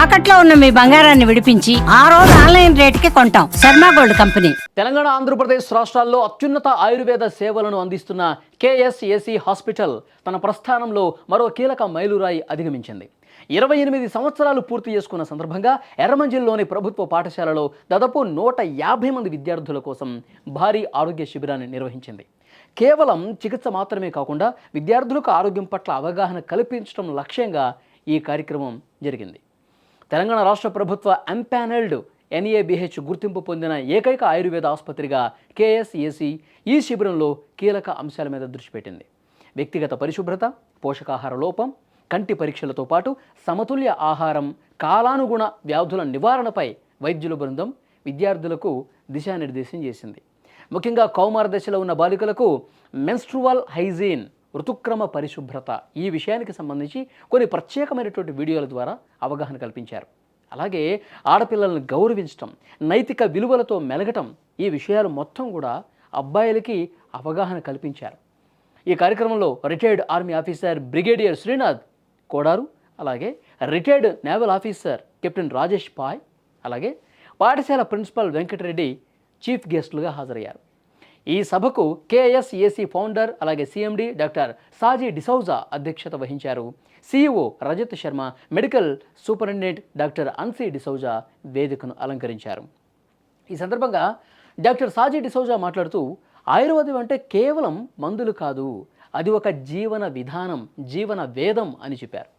తాకట్లో ఉన్న మీ బంగారాన్ని విడిపించి ఆ రోజు ఆన్లైన్ రేటుకి కొంటాం. Sharma gold company. తెలంగాణ, ఆంధ్రప్రదేశ్ రాష్ట్రాల్లో అత్యున్నత ఆయుర్వేద సేవలను అందిస్తున్న కేఎస్ఏసీ హాస్పిటల్ తన ప్రస్థానంలో మరో కీలక మైలురాయి అధిగమించింది. 28 సంవత్సరాలు పూర్తి చేసుకున్న సందర్భంగా ఎర్రమంజిల్లోని ప్రభుత్వ పాఠశాలలో దాదాపు 150 మంది విద్యార్థుల కోసం భారీ ఆరోగ్య శిబిరాన్ని నిర్వహించింది. కేవలం చికిత్స మాత్రమే కాకుండా విద్యార్థులకు ఆరోగ్యం పట్ల అవగాహన కల్పించడం లక్ష్యంగా ఈ కార్యక్రమం జరిగింది. తెలంగాణ రాష్ట్ర ప్రభుత్వ ఎంపానెల్డ్ NABH గుర్తింపు పొందిన ఏకైక ఆయుర్వేద ఆసుపత్రిగా కేఎస్ఏసీ ఈ శిబిరంలో కీలక అంశాల మీద దృష్టి పెట్టింది. వ్యక్తిగత పరిశుభ్రత, పోషకాహార లోపం, కంటి పరీక్షలతో పాటు సమతుల్య ఆహారం, కాలానుగుణ వ్యాధుల నివారణపై వైద్యుల బృందం విద్యార్థులకు దిశానిర్దేశం చేసింది. ముఖ్యంగా కౌమార దశలో ఉన్న బాలికలకు మెన్స్ట్రువల్ హైజీన్, ఋతుక్రమ పరిశుభ్రత ఈ విషయానికి సంబంధించి కొన్ని ప్రత్యేకమైనటువంటి వీడియోల ద్వారా అవగాహన కల్పించారు. అలాగే ఆడపిల్లలను గౌరవించటం, నైతిక విలువలతో మెలగటం ఈ విషయాలు మొత్తం కూడా అబ్బాయిలకి అవగాహన కల్పించారు. ఈ కార్యక్రమంలో retired army officer brigadier Srinath Kodaru, అలాగే retired naval officer captain Rajesh Pai, అలాగే పాఠశాల ప్రిన్సిపల్ వెంకటరెడ్డి చీఫ్ గెస్టులుగా హాజరయ్యారు. ఈ సభకు కేఎస్ఏసీ ఫౌండర్ అలాగే CMD డాక్టర్ సాజీ డిసౌజా అధ్యక్షత వహించారు. CEO Rajat Sharma, medical superintendent doctor Ancy D'Souza వేదికను అలంకరించారు. ఈ సందర్భంగా డాక్టర్ సాజీ డిసౌజా మాట్లాడుతూ, ఆయుర్వేదం అంటే కేవలం మందులు కాదు, అది ఒక జీవన విధానం, జీవన వేదం అని చెప్పారు.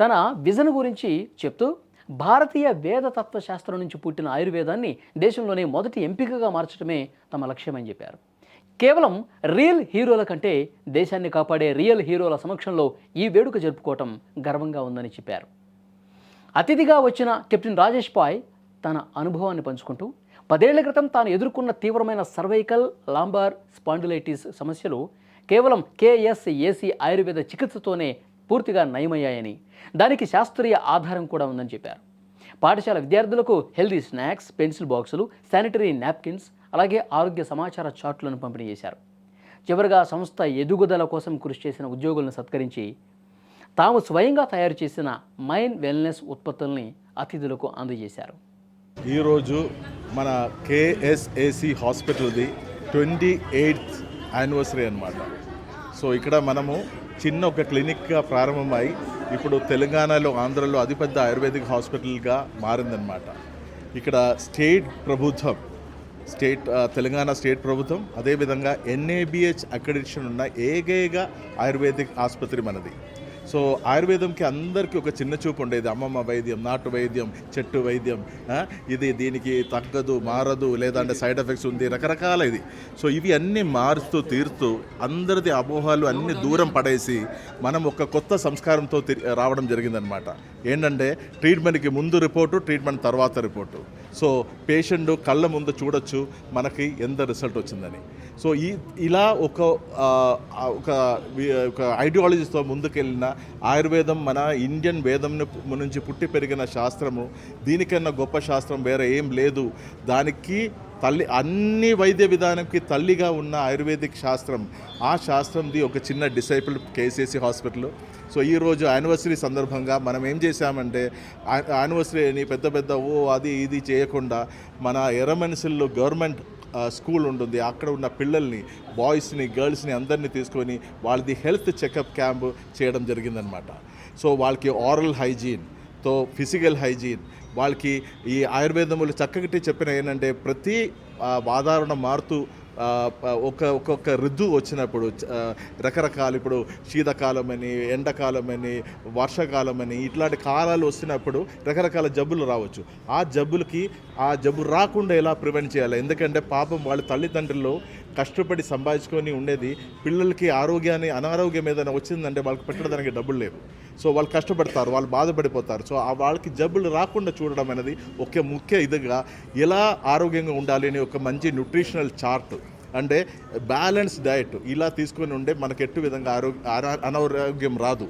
తన విజన్ గురించి చెప్తూ, భారతీయ వేద తత్వశాస్త్రం నుంచి పుట్టిన ఆయుర్వేదాన్ని దేశంలోనే మొదటి ఎంపికగా మార్చడమే తమ లక్ష్యమని చెప్పారు. కేవలం రియల్ హీరోల కంటే దేశాన్ని కాపాడే రియల్ హీరోల సమక్షంలో ఈ వేడుక జరుపుకోవటం గర్వంగా ఉందని చెప్పారు. అతిథిగా వచ్చిన కెప్టెన్ రాజేష్ పాయ్ తన అనుభవాన్ని పంచుకుంటూ, 10 ఏళ్ల క్రితం తాను ఎదుర్కొన్న తీవ్రమైన సర్వైకల్, లాంబార్ స్పాండిలైటిస్ సమస్యలు కేవలం కేఎస్ఏసీ ఆయుర్వేద చికిత్సతోనే పూర్తిగా నయమయ్యాయని, దానికి శాస్త్రీయ ఆధారం కూడా ఉందని చెప్పారు. పాఠశాల విద్యార్థులకు హెల్దీ స్నాక్స్, పెన్సిల్ బాక్సులు, శానిటరీ నాప్కిన్స్, అలాగే ఆరోగ్య సమాచార చార్టులను పంపిణీ చేశారు. చివరిగా సంస్థ ఎదుగుదల కోసం కృషి చేసిన ఉద్యోగులను సత్కరించి తాము స్వయంగా తయారు చేసిన మైండ్ వెల్నెస్ ఉత్పత్తుల్ని అతిథులకు అందజేశారు. ఈరోజు మన కేఎస్ఏసీ హాస్పిటల్ది 28th యానివర్సరీ అన్నమాట. సో ఇక్కడ మనము చిన్న ఒక క్లినిక్గా ప్రారంభమై ఇప్పుడు తెలంగాణలో, ఆంధ్రలో అతిపెద్ద ఆయుర్వేదిక్ హాస్పిటల్గా మారిందనమాట. ఇక్కడ తెలంగాణ స్టేట్ ప్రభుత్వం, అదేవిధంగా NABH అక్రెడిటేషన్ ఉన్న ఏకైక ఆయుర్వేదిక్ ఆసుపత్రి మనది. సో ఆయుర్వేదంకి అందరికీ ఒక చిన్న చూపు ఉండేది, అమ్మమ్మ వైద్యం, నాటు వైద్యం, చెట్టు వైద్యం, ఇది దీనికి తగ్గదు, మారదు, లేదంటే సైడ్ ఎఫెక్ట్స్ ఉంది, రకరకాల ఇది. సో ఇవి అన్నీ మారుస్తూ తీరుతూ అందరిది అపోహలు అన్నీ దూరం పడేసి మనం ఒక కొత్త సంస్కారంతో రావడం జరిగిందనమాట. ఏంటంటే ట్రీట్మెంట్కి ముందు రిపోర్టు, ట్రీట్మెంట్ తర్వాత రిపోర్టు. సో పేషెంట్ కళ్ళ ముందు చూడొచ్చు మనకి ఎంత రిజల్ట్ వచ్చిందని. సో ఇలా ఒక ఐడియాలజీతో ముందుకెళ్ళిన ఆయుర్వేదం, మన ఇండియన్ వేదం నుంచి పుట్టి పెరిగిన శాస్త్రము, దీనికన్నా గొప్ప శాస్త్రం వేరే ఏం లేదు. దానికి అన్ని వైద్య విధానంకి తల్లిగా ఉన్న ఆయుర్వేదిక్ శాస్త్రం, ఆ శాస్త్రంది ఒక చిన్న డిసైపుల్ కేఎస్ఏసీ హాస్పిటల్. సో ఈరోజు యానివర్సరీ సందర్భంగా మనం ఏం చేశామంటే, యానివర్సరీ అని పెద్ద అది ఇది చేయకుండా మన ఎర్రమనిసిల్లో గవర్నమెంట్ స్కూల్ ఉంటుంది, అక్కడ ఉన్న పిల్లల్ని, బాయ్స్ని, గర్ల్స్ని అందరినీ తీసుకొని వాళ్ళది హెల్త్ చెకప్ క్యాంప్ చేయడం జరిగిందనమాట. సో వాళ్ళకి ఆరల్ హైజీన్ తో ఫిజికల్ హైజీన్, వాళ్ళకి ఈ ఆయుర్వేదములు చక్కటి చెప్పిన ఏంటంటే ప్రతి వాతావరణం మారుతూ ఒక్కొక్క ఋతువు వచ్చినప్పుడు రకరకాల, ఇప్పుడు శీతకాలం అని, ఎండాకాలం అని, వర్షాకాలం అని, ఇట్లాంటి కాలాలు వస్తున్నప్పుడు రకరకాల జబ్బులు రావచ్చు. ఆ జబ్బు రాకుండా ఎలా ప్రివెంట్ చేయాలి? ఎందుకంటే పాపం వాళ్ళ తల్లిదండ్రులు కష్టపడి సంపాదించుకొని ఉండేది, పిల్లలకి అనారోగ్యం ఏదైనా వచ్చిందంటే వాళ్ళకి పెట్టడానికి డబ్బులు లేవు. సో వాళ్ళు కష్టపడతారు, వాళ్ళు బాధపడిపోతారు. సో వాళ్ళకి జబ్బులు రాకుండా చూడడం అనేది ఒక ముఖ్య ఇదిగా, ఎలా ఆరోగ్యంగా ఉండాలి అని ఒక మంచి న్యూట్రిషనల్ చార్ట్, అంటే బ్యాలెన్స్ డయట్ ఇలా తీసుకొని ఉండే మనకు ఎట్టు విధంగా అనారోగ్యం రాదు.